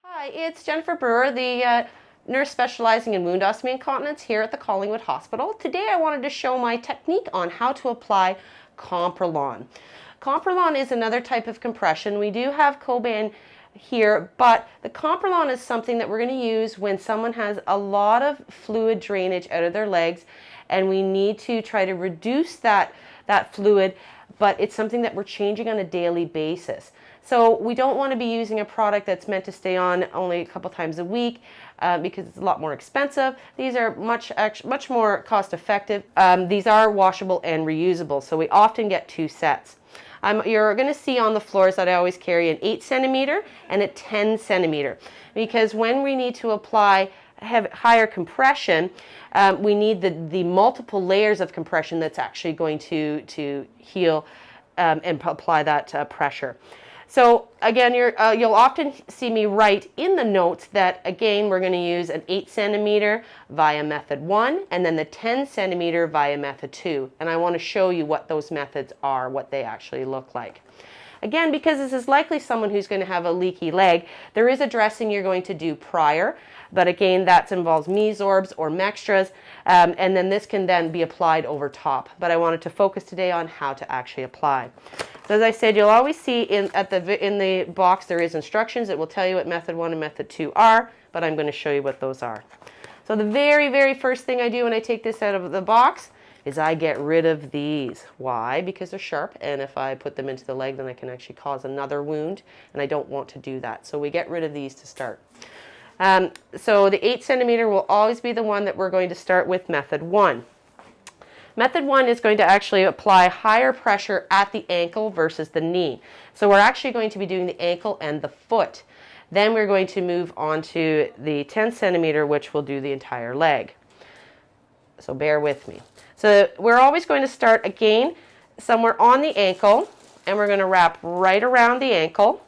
Hi, it's Jennifer Brewer, the nurse specializing in wound ostomy incontinence here at the Collingwood Hospital. Today I wanted to show my technique on how to apply Comprilan. Comprilan is another type of compression. We do have Coban here, but the Comprilan is something that we're going to use when someone has a lot of fluid drainage out of their legs and we need to try to reduce that fluid, but it's something that we're changing on a daily basis. So we don't want to be using a product that's meant to stay on only a couple times a week because it's a lot more expensive. These are much more cost effective. These are washable and reusable, so we often get two sets. You're going to see on the floors that I always carry an 8 centimeter and a 10 centimeter because when we need to apply higher compression, we need the multiple layers of compression that's actually going to heal and apply that pressure. So again, you'll often see me write in the notes that, again, we're going to use an 8 centimeter via method 1 and then the 10 centimeter via method 2. And I want to show you what those methods are, what they actually look like. Again, because this is likely someone who's going to have a leaky leg, there is a dressing you're going to do prior. But again, that involves Mesorbs or Mextras, and then this can then be applied over top. But I wanted to focus today on how to actually apply. So as I said, you'll always see in the box there is instructions. It will tell you what method 1 and method 2 are, but I'm going to show you what those are. So the very first thing I do when I take this out of the box is I get rid of these. Why? Because they're sharp, and if I put them into the leg, then I can actually cause another wound, and I don't want to do that. So we get rid of these to start. So the 8 centimeter will always be the one that we're going to start with method 1. Method 1 is going to actually apply higher pressure at the ankle versus the knee. So we're actually going to be doing the ankle and the foot. Then we're going to move on to the 10 centimeter, which will do the entire leg. So bear with me. So we're always going to start again somewhere on the ankle, and we're going to wrap right around the ankle.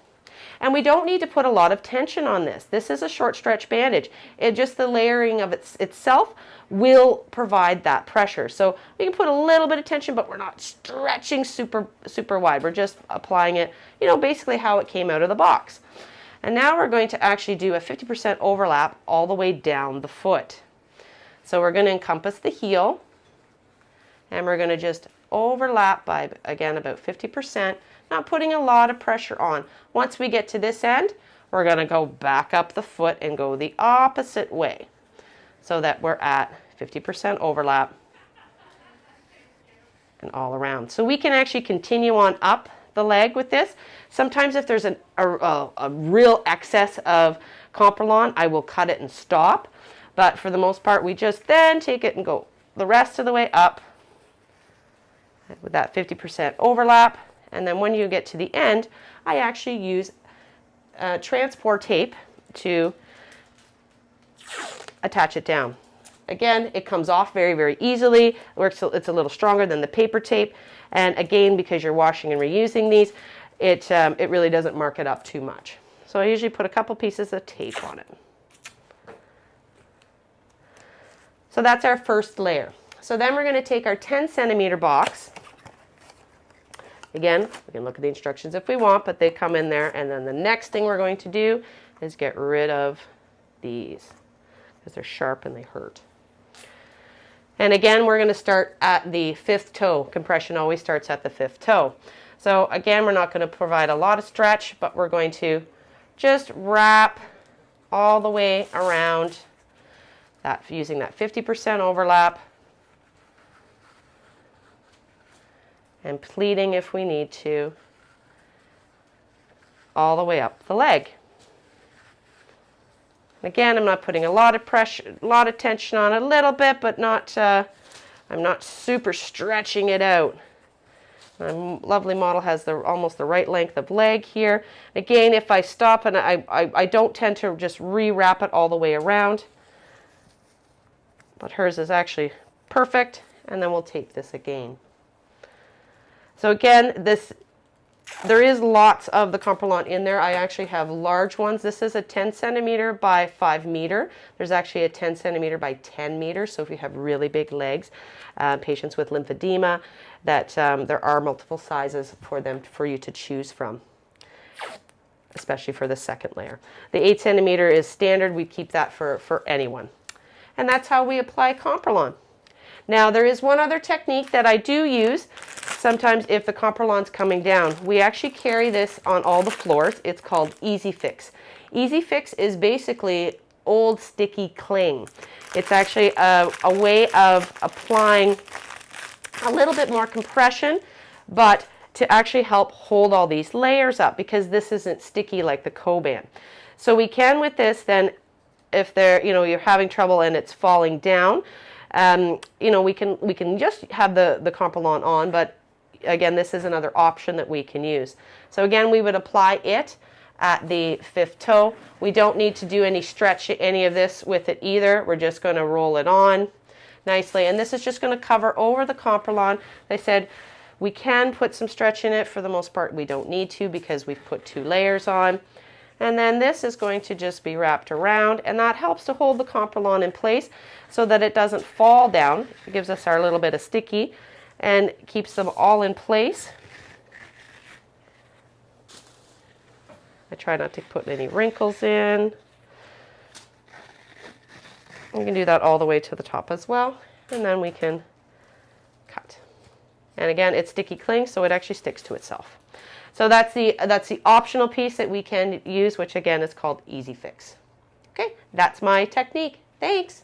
And we don't need to put a lot of tension on this. This is a short stretch bandage. Just the layering of itself will provide that pressure. So we can put a little bit of tension, but we're not stretching super wide. We're just applying it, basically how it came out of the box. And now we're going to actually do a 50% overlap all the way down the foot. So we're going to encompass the heel, and we're going to just overlap by, again, about 50%, not putting a lot of pressure on. Once we get to this end, we're going to go back up the foot and go the opposite way so that we're at 50% overlap and all around. So we can actually continue on up the leg with this. Sometimes if there's a real excess of Comprilan, I will cut it and stop. But for the most part, we just then take it and go the rest of the way up with that 50% overlap. And then when you get to the end, I actually use transport tape to attach it down. Again, it comes off very easily. It's a little stronger than the paper tape. And again, because you're washing and reusing these, it really doesn't mark it up too much. So I usually put a couple pieces of tape on it. So that's our first layer. So then we're going to take our 10 centimeter box. Again, we can look at the instructions if we want, but they come in there. And then the next thing we're going to do is get rid of these because they're sharp and they hurt. And again, we're going to start at the 5th toe. Compression always starts at the 5th toe. So again, we're not going to provide a lot of stretch, but we're going to just wrap all the way around that using that 50% overlap. And pleating if we need to, all the way up the leg. Again, I'm not putting a lot of pressure, a lot of tension on it, a little bit, but not. I'm not super stretching it out. My lovely model has almost the right length of leg here. Again, if I stop and I don't tend to just rewrap it all the way around, but hers is actually perfect. And then we'll tape this again. So again, there is lots of the Comprilan in there. I actually have large ones. This is a 10 centimeter by 5 meter. There's actually a 10 centimeter by 10 meters. So if you have really big legs, patients with lymphedema, that there are multiple sizes for you to choose from. especially for the second layer. The 8 centimeter is standard. We keep that for anyone. And that's how we apply Comprilan. Now, there is one other technique that I do use sometimes if the Comprilan's coming down. We actually carry this on all the floors. It's called Easy Fix. Easy Fix is basically old sticky cling. It's actually a way of applying a little bit more compression, but to actually help hold all these layers up, because this isn't sticky like the Coban. So we can with this then, if you're having trouble and it's falling down, we can just have the Comprilan on, but again, this is another option that we can use. So again, we would apply it at the 5th toe. We don't need to do any stretch, any of this with it either. We're just going to roll it on nicely, and this is just going to cover over the Comprilan. They said we can put some stretch in it. For the most part, we don't need to because we've put 2 layers on. And then this is going to just be wrapped around, and that helps to hold the Comprilan in place so that it doesn't fall down. It gives us our little bit of sticky and keeps them all in place. I try not to put any wrinkles in. We can do that all the way to the top as well, and then we can cut. And again, it's sticky cling, so it actually sticks to itself. So that's the optional piece that we can use, which again is called Easy Fix. Okay, that's my technique. Thanks.